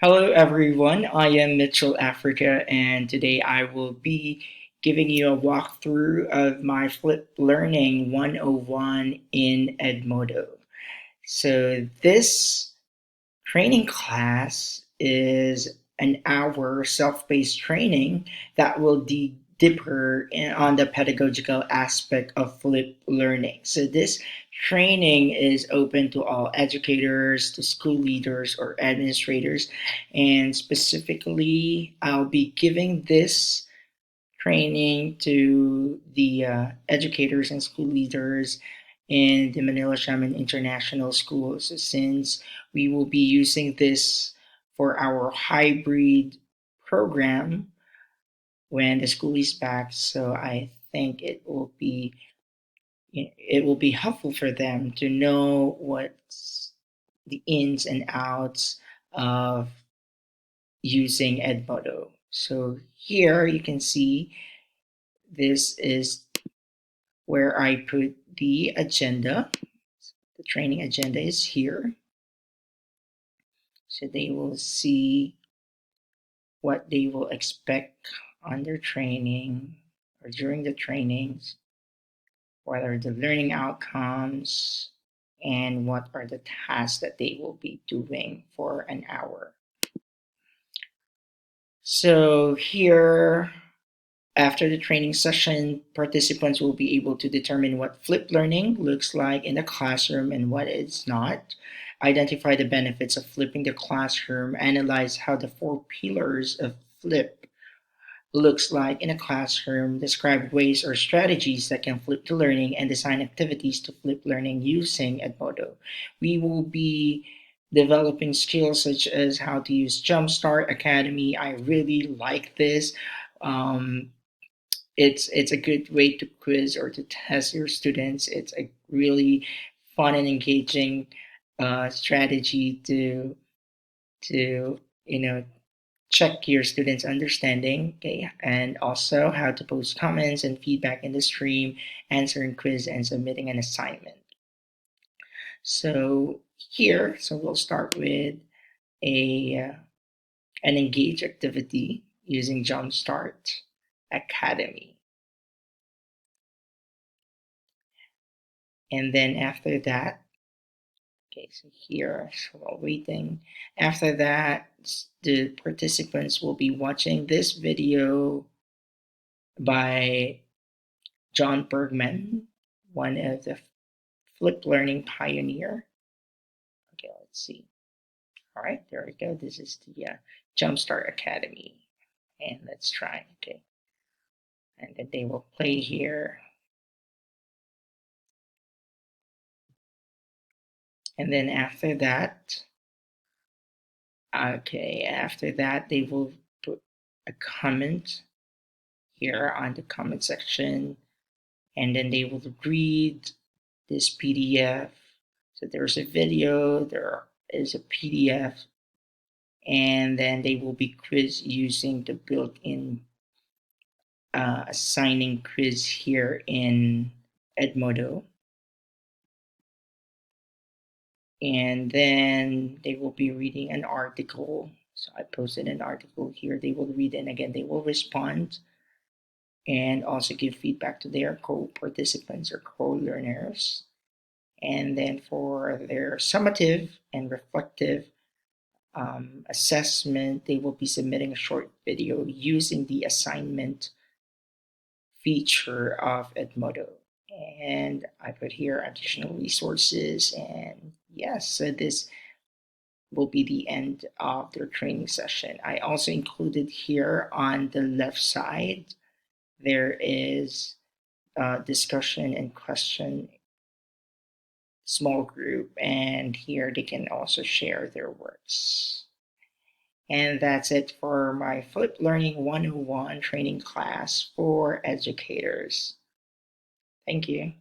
Hello everyone, I am Mitchell Africa and today I will be giving you a walkthrough of my Flip Learning 101 in Edmodo. So this training class is an hour self-paced training that will dig deeper on the pedagogical aspect of flipped learning. So this training is open to all educators, to school leaders or administrators, and specifically I'll be giving this training to the educators and school leaders in the Manila Shaman International Schools since we will be using this for our hybrid program when the school is back. So I think it will be helpful for them to know what's the ins and outs of using Edmodo. So here you can see this is where I put the agenda. The training agenda is here. So they will see what they will expect on their training or during the trainings, what are the learning outcomes, and what are the tasks that they will be doing for an hour. So here, after the training session, participants will be able to determine what flipped learning looks like in the classroom and what it's not, identify the benefits of flipping the classroom, analyze how the four pillars of flip looks like in a classroom, describe ways or strategies that can flip the learning, and design activities to flip learning using Edmodo. We will be developing skills such as how to use Jumpstart Academy. I really like this. Um, it's a good way to quiz or to test your students. It's a really fun and engaging strategy to check your students' understanding, okay, and also how to post comments and feedback in the stream, answering quiz, and submitting an assignment. So we'll start with a an engage activity using Jumpstart Academy. And then after that, okay, so here, so while waiting, after that, the participants will be watching this video by John Bergman, one of the flip learning pioneer. Okay, let's see. All right, there we go. This is the Jumpstart Academy. And let's try, okay. And then they will play here. And then after that, okay, after that, they will put a comment here on the comment section, and then they will read this PDF. So there's a video, there is a PDF, and then they will be quiz using the built-in assigning quiz here in Edmodo. And then they will be reading an article. So I posted an article here. They will read and again they will respond and also give feedback to their co-participants or co-learners. And then for their summative and reflective assessment, they will be submitting a short video using the assignment feature of Edmodo. And I put here additional resources, and yes, so this will be the end of their training session. I also included here on the left side, there is a discussion and question small group, and here they can also share their works. And that's it for my Flip Learning 101 training class for educators. Thank you.